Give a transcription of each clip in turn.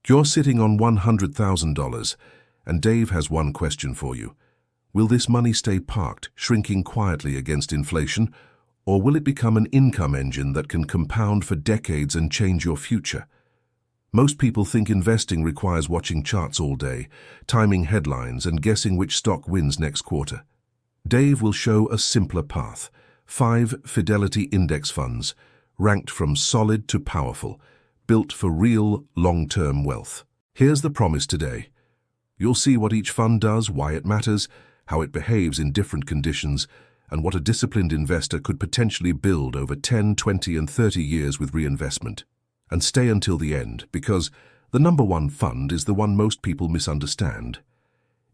You're sitting on $100,000, and Dave has one question for you. Will this money stay parked, shrinking quietly against inflation, or will it become an income engine that can compound for decades and change your future? Most people think investing requires watching charts all day, timing headlines, and guessing which stock wins next quarter. Dave will show a simpler path. 5 Fidelity index funds, ranked from solid to powerful, built for real long-term wealth. Here's the promise today. You'll see what each fund does, why it matters, how it behaves in different conditions, and what a disciplined investor could potentially build over 10, 20, and 30 years with reinvestment. And stay until the end, because the number one fund is the one most people misunderstand.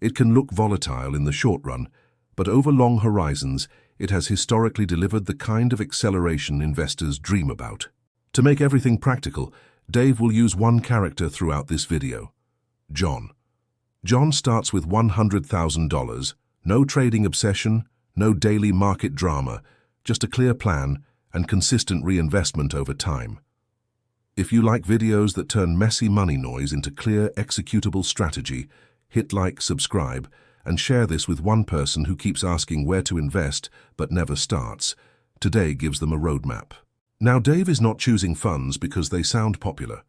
It can look volatile in the short run, but over long horizons, it has historically delivered the kind of acceleration investors dream about. To make everything practical, Dave will use one character throughout this video: John. John starts with $100,000, no trading obsession, no daily market drama, just a clear plan and consistent reinvestment over time. If you like videos that turn messy money noise into clear, executable strategy, hit like, subscribe, and share this with one person who keeps asking where to invest but never starts. Today gives them a roadmap. Now, Dave is not choosing funds because they sound popular.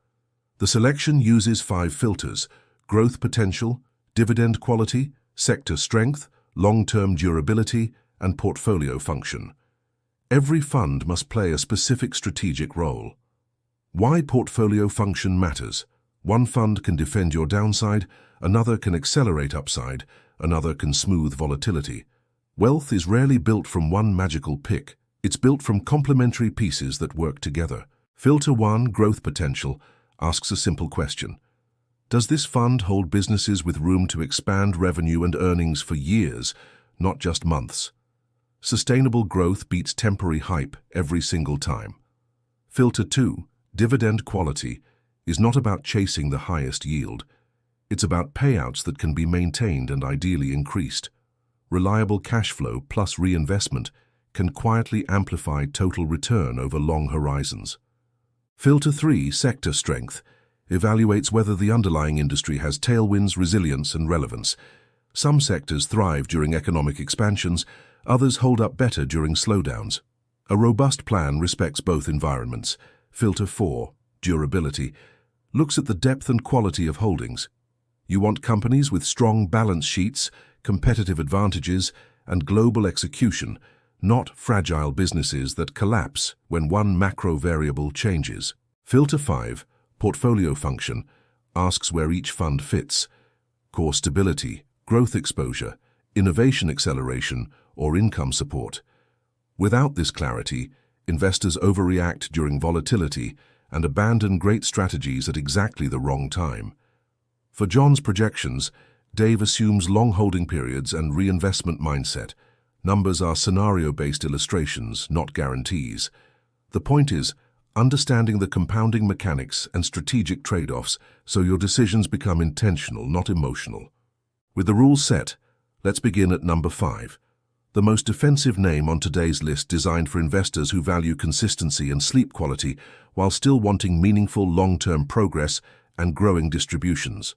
The selection uses 5 filters: growth potential, dividend quality, sector strength, long-term durability, and portfolio function. Every fund must play a specific strategic role. Why portfolio function matters. One fund can defend your downside, another can accelerate upside, another can smooth volatility. Wealth is rarely built from one magical pick. It's built from complementary pieces that work together. Filter 1, growth potential, asks a simple question. Does this fund hold businesses with room to expand revenue and earnings for years, not just months? Sustainable growth beats temporary hype every single time. Filter 2, dividend quality, is not about chasing the highest yield. It's about payouts that can be maintained and ideally increased. Reliable cash flow plus reinvestment can quietly amplify total return over long horizons. Filter 3, sector strength, evaluates whether the underlying industry has tailwinds, resilience, and relevance. Some sectors thrive during economic expansions, others hold up better during slowdowns. A robust plan respects both environments. Filter 4, durability, looks at the depth and quality of holdings. You want companies with strong balance sheets, competitive advantages, and global execution, not fragile businesses that collapse when one macro variable changes. Filter 5, portfolio function, asks where each fund fits: core stability, growth exposure, innovation acceleration, or income support. Without this clarity, investors overreact during volatility and abandon great strategies at exactly the wrong time. For John's projections, Dave assumes long holding periods and reinvestment mindset. Numbers are scenario-based illustrations, not guarantees. The point is, understanding the compounding mechanics and strategic trade-offs so your decisions become intentional, not emotional. With the rules set, let's begin at number 5. The most defensive name on today's list, designed for investors who value consistency and sleep quality while still wanting meaningful long-term progress and growing distributions.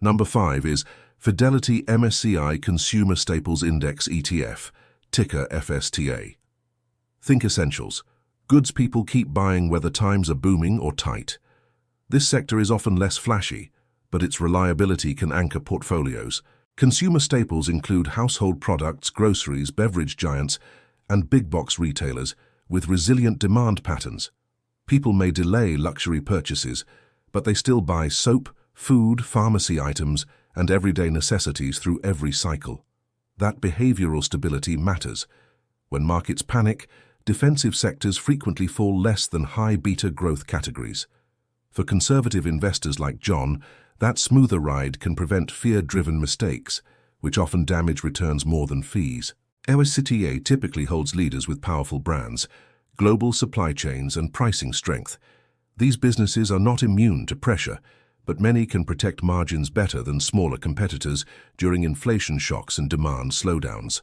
Number 5 is Fidelity MSCI Consumer Staples Index ETF, ticker FSTA. Think essentials. Goods people keep buying whether times are booming or tight. This sector is often less flashy, but its reliability can anchor portfolios. Consumer staples include household products, groceries, beverage giants, and big-box retailers with resilient demand patterns. People may delay luxury purchases, but they still buy soap, food, pharmacy items, and everyday necessities through every cycle. That behavioral stability matters. When markets panic, defensive sectors frequently fall less than high-beta growth categories. For conservative investors like John, that smoother ride can prevent fear-driven mistakes, which often damage returns more than fees. FSTA typically holds leaders with powerful brands, global supply chains, and pricing strength. These businesses are not immune to pressure, but many can protect margins better than smaller competitors during inflation shocks and demand slowdowns.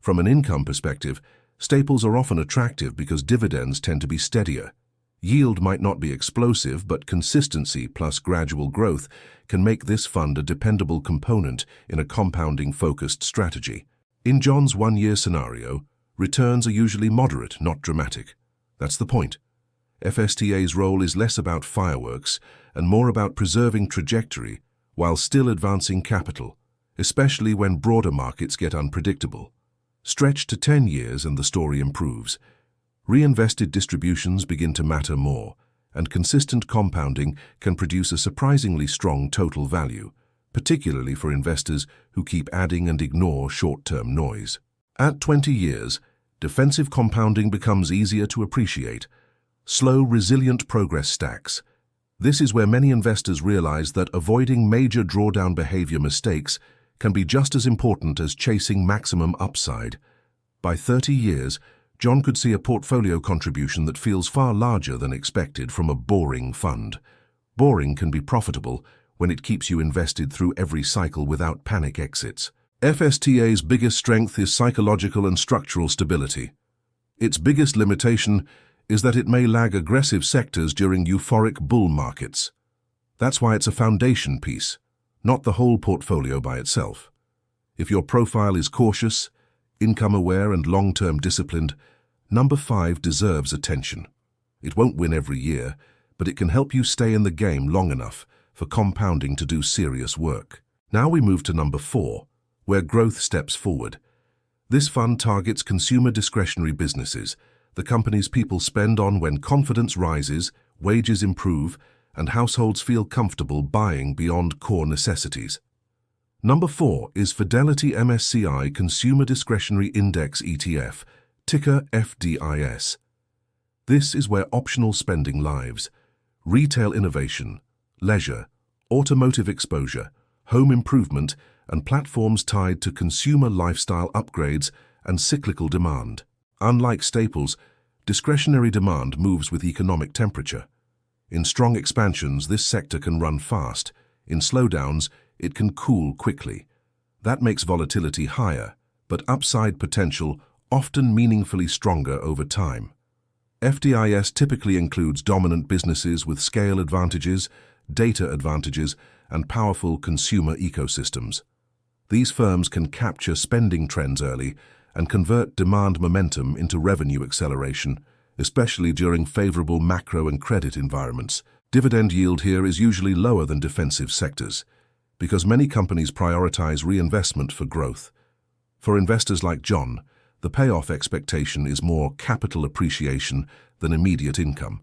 From an income perspective, staples are often attractive because dividends tend to be steadier. Yield might not be explosive, but consistency plus gradual growth can make this fund a dependable component in a compounding-focused strategy. In John's one-year scenario, returns are usually moderate, not dramatic. That's the point. FSTA's role is less about fireworks and more about preserving trajectory while still advancing capital, especially when broader markets get unpredictable. Stretch to 10 years and the story improves. Reinvested distributions begin to matter more, and consistent compounding can produce a surprisingly strong total value, particularly for investors who keep adding and ignore short-term noise. At 20 years, defensive compounding becomes easier to appreciate. Slow, resilient progress stacks. This is where many investors realize that avoiding major drawdown behavior mistakes can be just as important as chasing maximum upside. By 30 years, John could see a portfolio contribution that feels far larger than expected from a boring fund. Boring can be profitable when it keeps you invested through every cycle without panic exits. FSTA's biggest strength is psychological and structural stability. Its biggest limitation is that it may lag aggressive sectors during euphoric bull markets. That's why it's a foundation piece, not the whole portfolio by itself. If your profile is cautious, income-aware and long-term disciplined, number 5 deserves attention. It won't win every year, but it can help you stay in the game long enough for compounding to do serious work. Now we move to number 4, where growth steps forward. This fund targets consumer discretionary businesses, the companies people spend on when confidence rises, wages improve, and households feel comfortable buying beyond core necessities. Number 4 is Fidelity MSCI Consumer Discretionary Index ETF, ticker FDIS. This is where optional spending lives: retail innovation, leisure, automotive exposure, home improvement, and platforms tied to consumer lifestyle upgrades and cyclical demand. Unlike staples, discretionary demand moves with economic temperature. In strong expansions, this sector can run fast. In slowdowns, it can cool quickly. That makes volatility higher, but upside potential often meaningfully stronger over time. FDIS typically includes dominant businesses with scale advantages, data advantages, and powerful consumer ecosystems. These firms can capture spending trends early and convert demand momentum into revenue acceleration, especially during favorable macro and credit environments. Dividend yield here is usually lower than defensive sectors, because many companies prioritize reinvestment for growth. For investors like John, the payoff expectation is more capital appreciation than immediate income,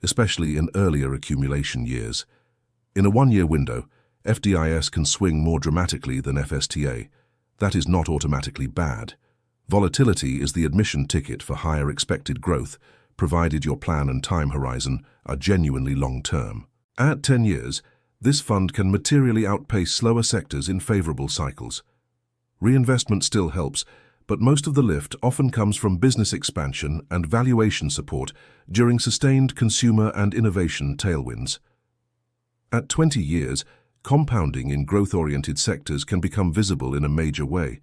especially in earlier accumulation years. In a one-year window, FDIS can swing more dramatically than FSTA. That is not automatically bad. Volatility is the admission ticket for higher expected growth, provided your plan and time horizon are genuinely long-term. At 10 years, this fund can materially outpace slower sectors in favorable cycles. Reinvestment still helps, but most of the lift often comes from business expansion and valuation support during sustained consumer and innovation tailwinds. At 20 years, compounding in growth-oriented sectors can become visible in a major way.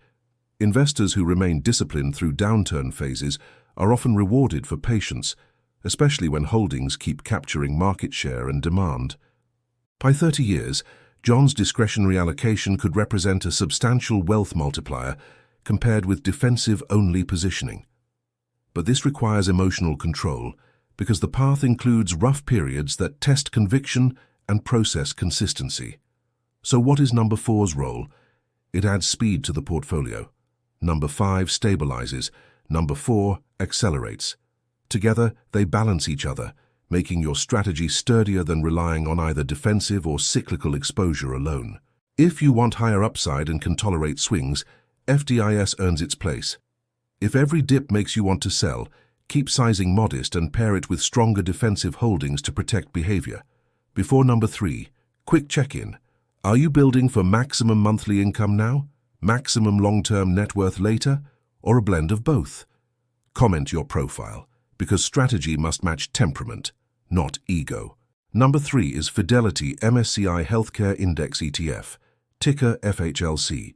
Investors who remain disciplined through downturn phases are often rewarded for patience, especially when holdings keep capturing market share and demand. By 30 years, John's discretionary allocation could represent a substantial wealth multiplier compared with defensive-only positioning. But this requires emotional control because the path includes rough periods that test conviction and process consistency. So what is number 4's role? It adds speed to the portfolio. Number 5 stabilizes. Number 4 accelerates. Together, they balance each other, making your strategy sturdier than relying on either defensive or cyclical exposure alone. If you want higher upside and can tolerate swings, FDIS earns its place. If every dip makes you want to sell, keep sizing modest and pair it with stronger defensive holdings to protect behavior. Before number 3, quick check-in. Are you building for maximum monthly income now, maximum long-term net worth later, or a blend of both? Comment your profile, because strategy must match temperament, not ego. Number 3 is Fidelity MSCI Healthcare Index ETF, ticker FHLC.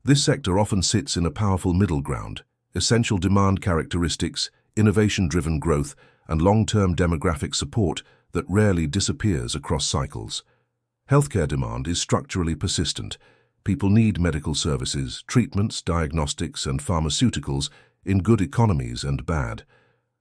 This sector often sits in a powerful middle ground: essential demand characteristics, innovation-driven growth, and long-term demographic support that rarely disappears across cycles. Healthcare demand is structurally persistent. People need medical services, treatments, diagnostics, and pharmaceuticals in good economies and bad.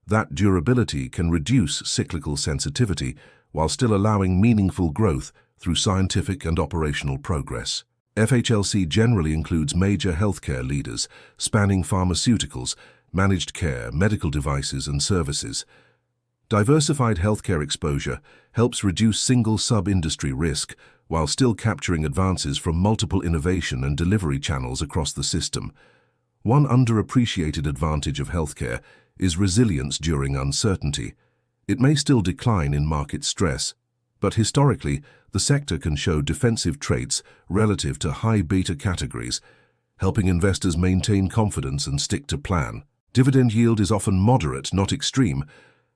That durability can reduce cyclical sensitivity while still allowing meaningful growth through scientific and operational progress. FHLC generally includes major healthcare leaders, spanning pharmaceuticals, managed care, medical devices, and services. Diversified healthcare exposure helps reduce single sub-industry risk while still capturing advances from multiple innovation and delivery channels across the system. One underappreciated advantage of healthcare is resilience during uncertainty. It may still decline in market stress, but historically, the sector can show defensive traits relative to high beta categories, helping investors maintain confidence and stick to plan. Dividend yield is often moderate, not extreme,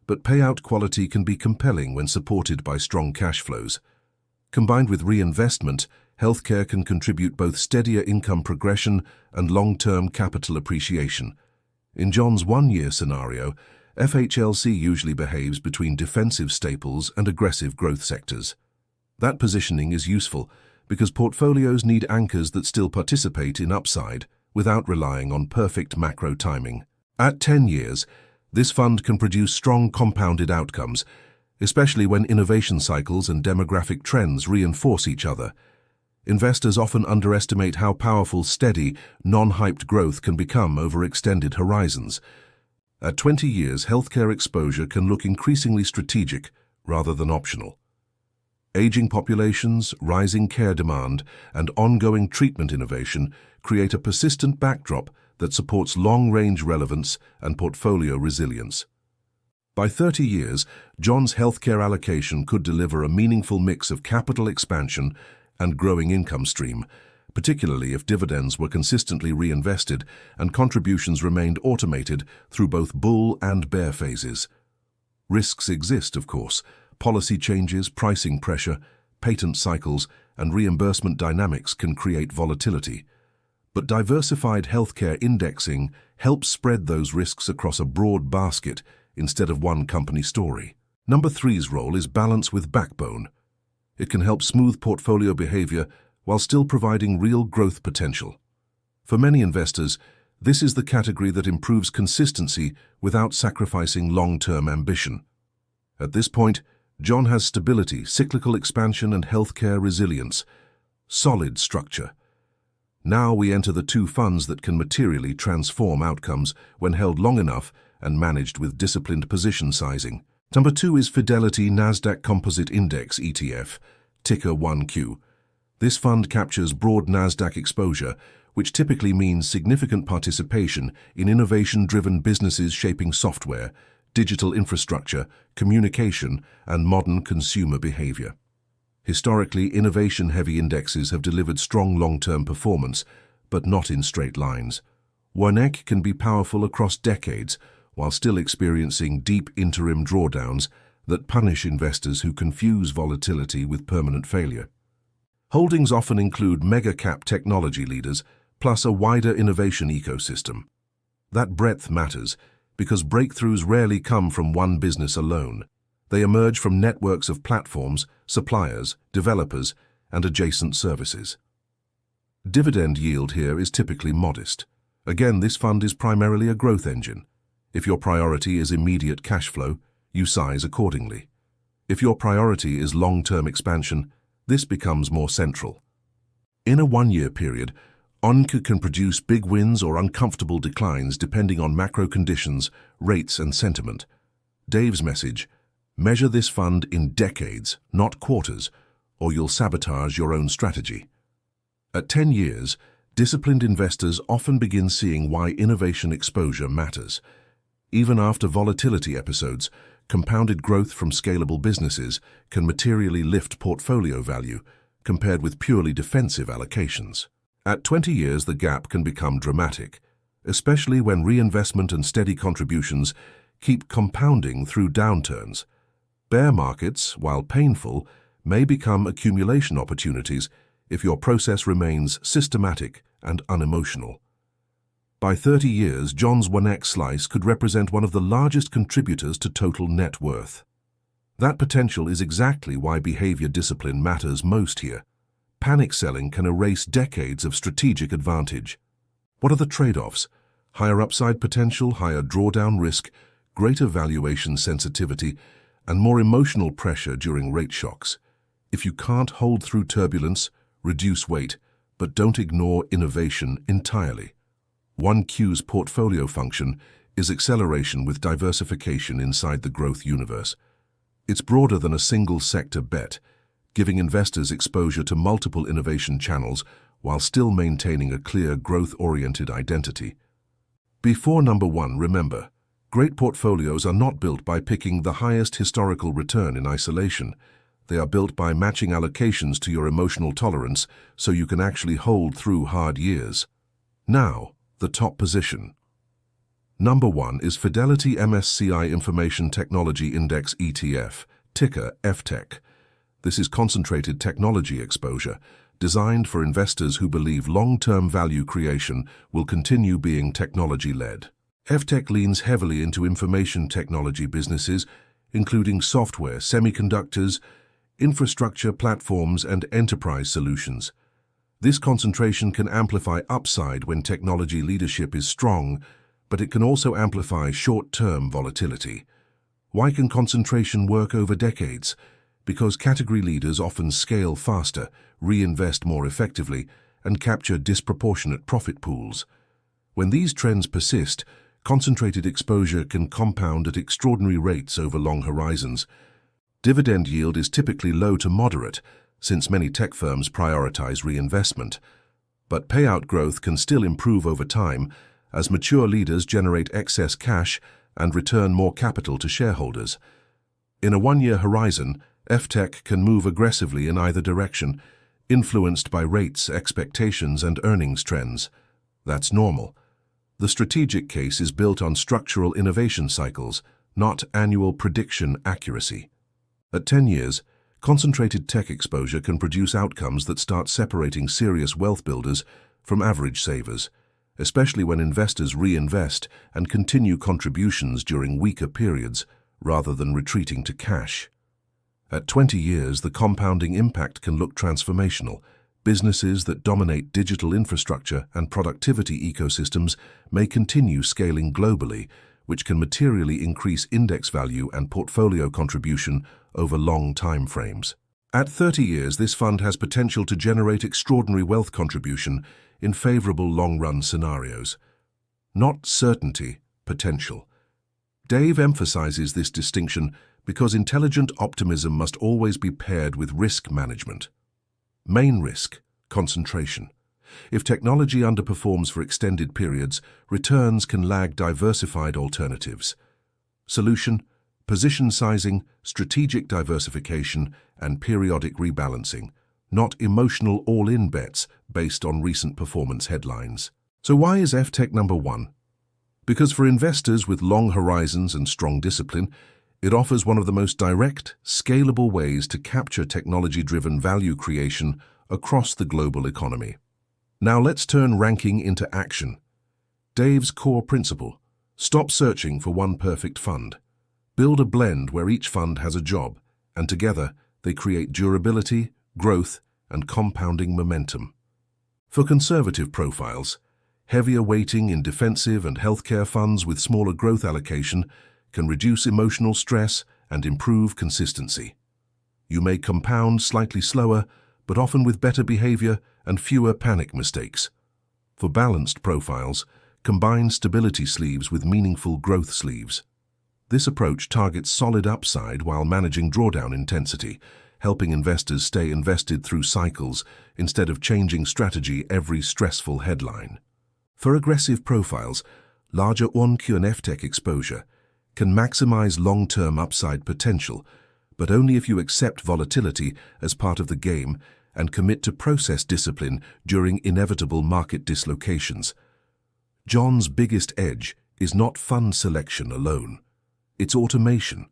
but payout quality can be compelling when supported by strong cash flows. Combined with reinvestment, healthcare can contribute both steadier income progression and long-term capital appreciation. In John's one-year scenario, FHLC usually behaves between defensive staples and aggressive growth sectors. That positioning is useful because portfolios need anchors that still participate in upside without relying on perfect macro timing. At 10 years, this fund can produce strong compounded outcomes, especially when innovation cycles and demographic trends reinforce each other. Investors often underestimate how powerful steady, non-hyped growth can become over extended horizons. At 20 years, healthcare exposure can look increasingly strategic rather than optional. Aging populations, rising care demand, and ongoing treatment innovation create a persistent backdrop that supports long-range relevance and portfolio resilience. By 30 years, John's healthcare allocation could deliver a meaningful mix of capital expansion and growing income stream, particularly if dividends were consistently reinvested and contributions remained automated through both bull and bear phases. Risks exist, of course. Policy changes, pricing pressure, patent cycles, and reimbursement dynamics can create volatility. But diversified healthcare indexing helps spread those risks across a broad basket instead of one company story. Number 3's role is balance with backbone. It can help smooth portfolio behavior while still providing real growth potential. For many investors, this is the category that improves consistency without sacrificing long-term ambition. At this point, John has stability, cyclical expansion, and healthcare resilience. Solid structure. Now we enter the two funds that can materially transform outcomes when held long enough and managed with disciplined position sizing. Number 2 is Fidelity NASDAQ Composite Index ETF, ticker 1Q. This fund captures broad NASDAQ exposure, which typically means significant participation in innovation-driven businesses shaping software, digital infrastructure, communication, and modern consumer behavior. Historically, innovation-heavy indexes have delivered strong long-term performance, but not in straight lines. One can be powerful across decades, while still experiencing deep interim drawdowns that punish investors who confuse volatility with permanent failure. Holdings often include mega-cap technology leaders, plus a wider innovation ecosystem. That breadth matters, because breakthroughs rarely come from one business alone. They emerge from networks of platforms, suppliers, developers, and adjacent services. Dividend yield here is typically modest. Again, this fund is primarily a growth engine. If your priority is immediate cash flow, you size accordingly. If your priority is long-term expansion, this becomes more central. In a one-year period, ONC can produce big wins or uncomfortable declines depending on macro conditions, rates, and sentiment. Dave's message: measure this fund in decades, not quarters, or you'll sabotage your own strategy. At 10 years, disciplined investors often begin seeing why innovation exposure matters. Even after volatility episodes, compounded growth from scalable businesses can materially lift portfolio value compared with purely defensive allocations. At 20 years, the gap can become dramatic, especially when reinvestment and steady contributions keep compounding through downturns. Bear markets, while painful, may become accumulation opportunities if your process remains systematic and unemotional. By 30 years, John's 1x slice could represent one of the largest contributors to total net worth. That potential is exactly why behavior discipline matters most here. Panic selling can erase decades of strategic advantage. What are the trade-offs? Higher upside potential, higher drawdown risk, greater valuation sensitivity, and more emotional pressure during rate shocks. If you can't hold through turbulence, reduce weight, but don't ignore innovation entirely. 1Q's portfolio function is acceleration with diversification inside the growth universe. It's broader than a single sector bet, giving investors exposure to multiple innovation channels while still maintaining a clear growth-oriented identity. Before number 1, remember, great portfolios are not built by picking the highest historical return in isolation. They are built by matching allocations to your emotional tolerance so you can actually hold through hard years. Now, the top position. Number 1 is Fidelity MSCI Information Technology Index ETF, ticker FTech. This is concentrated technology exposure, designed for investors who believe long-term value creation will continue being technology-led. FTech leans heavily into information technology businesses, including software, semiconductors, infrastructure platforms, and enterprise solutions. This concentration can amplify upside when technology leadership is strong, but it can also amplify short-term volatility. Why can concentration work over decades? Because category leaders often scale faster, reinvest more effectively, and capture disproportionate profit pools. When these trends persist, concentrated exposure can compound at extraordinary rates over long horizons. Dividend yield is typically low to moderate, since many tech firms prioritize reinvestment. But payout growth can still improve over time as mature leaders generate excess cash and return more capital to shareholders. In a one-year horizon, FTech can move aggressively in either direction, influenced by rates, expectations, and earnings trends. That's normal. The strategic case is built on structural innovation cycles, not annual prediction accuracy. At 10 years, concentrated tech exposure can produce outcomes that start separating serious wealth builders from average savers, especially when investors reinvest and continue contributions during weaker periods rather than retreating to cash. At 20 years, the compounding impact can look transformational. Businesses that dominate digital infrastructure and productivity ecosystems may continue scaling globally, which can materially increase index value and portfolio contribution over long time frames. At 30 years, this fund has potential to generate extraordinary wealth contribution in favorable long-run scenarios. Not certainty, potential. Dave emphasizes this distinction because intelligent optimism must always be paired with risk management. Main risk, concentration. If technology underperforms for extended periods, returns can lag diversified alternatives. Solution, position sizing, strategic diversification, and periodic rebalancing, not emotional all-in bets based on recent performance headlines. So why is FTech number 1? Because for investors with long horizons and strong discipline, it offers one of the most direct, scalable ways to capture technology-driven value creation across the global economy. Now let's turn ranking into action. Dave's core principle: stop searching for one perfect fund. Build a blend where each fund has a job, and together they create durability, growth, and compounding momentum. For conservative profiles, heavier weighting in defensive and healthcare funds with smaller growth allocation can reduce emotional stress and improve consistency. You may compound slightly slower, but often with better behavior and fewer panic mistakes. For balanced profiles, combine stability sleeves with meaningful growth sleeves. This approach targets solid upside while managing drawdown intensity, helping investors stay invested through cycles instead of changing strategy every stressful headline. For aggressive profiles, larger 1Q and FTech exposure can maximize long-term upside potential, but only if you accept volatility as part of the game and commit to process discipline during inevitable market dislocations. John's biggest edge is not fund selection alone. It's automation.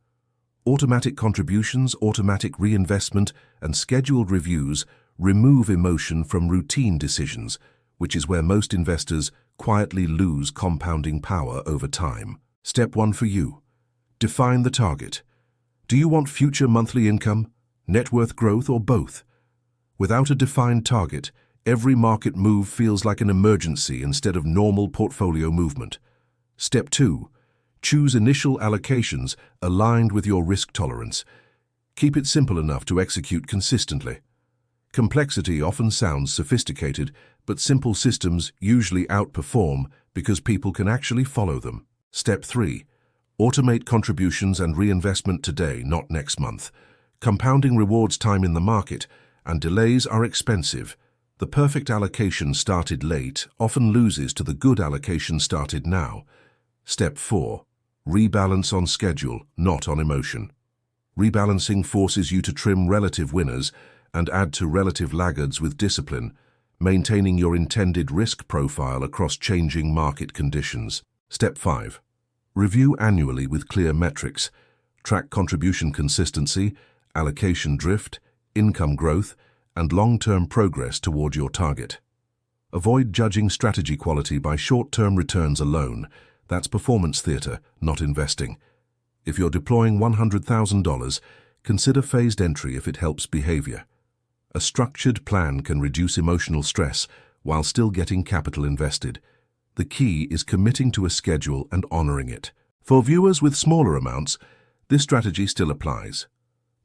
Automatic contributions, automatic reinvestment, and scheduled reviews remove emotion from routine decisions, which is where most investors quietly lose compounding power over time. Step 1 for you. Define the target. Do you want future monthly income, net worth growth, or both? Without a defined target, every market move feels like an emergency instead of normal portfolio movement. Step 2. Choose initial allocations aligned with your risk tolerance. Keep it simple enough to execute consistently. Complexity often sounds sophisticated, but simple systems usually outperform because people can actually follow them. Step 3. Automate contributions and reinvestment today, not next month. Compounding rewards time in the market, and delays are expensive. The perfect allocation started late often loses to the good allocation started now. Step 4. Rebalance on schedule, not on emotion. Rebalancing forces you to trim relative winners and add to relative laggards with discipline, maintaining your intended risk profile across changing market conditions. Step 5. Review annually with clear metrics. Track contribution consistency, allocation drift, income growth, and long-term progress toward your target. Avoid judging strategy quality by short-term returns alone. That's performance theater, not investing. If you're deploying $100,000, consider phased entry if it helps behavior. A structured plan can reduce emotional stress while still getting capital invested. The key is committing to a schedule and honoring it. For viewers with smaller amounts, this strategy still applies.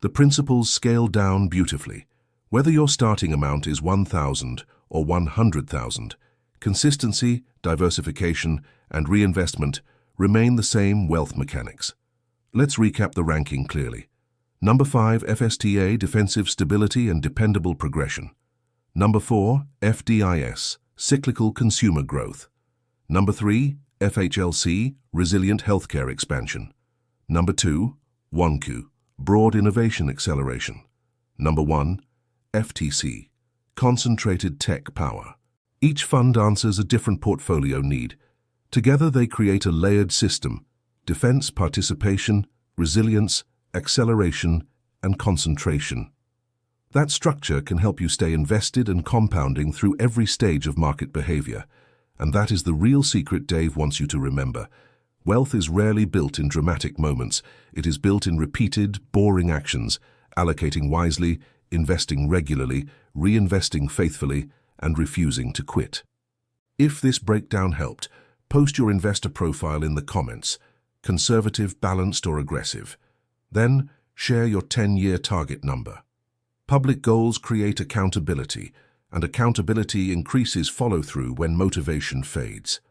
The principles scale down beautifully. Whether your starting amount is $1,000 or $100,000, consistency, diversification, and reinvestment remain the same wealth mechanics. Let's recap the ranking clearly. Number 5, FSTA, defensive stability and dependable progression. Number 4, FDIS, cyclical consumer growth. Number 3, FHLC, resilient healthcare expansion. Number 2, WONQ, broad innovation acceleration. Number 1, FTC, concentrated tech power. Each fund answers a different portfolio need. Together they create a layered system: defense, participation, resilience, acceleration, and concentration. That structure can help you stay invested and compounding through every stage of market behavior. And that is the real secret Dave wants you to remember. Wealth is rarely built in dramatic moments. It is built in repeated, boring actions, allocating wisely, investing regularly, reinvesting faithfully, and refusing to quit. If this breakdown helped, post your investor profile in the comments, conservative, balanced, or aggressive. Then, share your 10-year target number. Public goals create accountability, and accountability increases follow-through when motivation fades.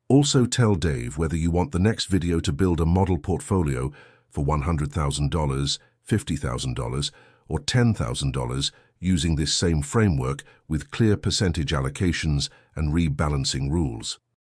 Also tell Dave whether you want the next video to build a model portfolio for $100,000, $50,000, or $10,000 using this same framework with clear percentage allocations and rebalancing rules.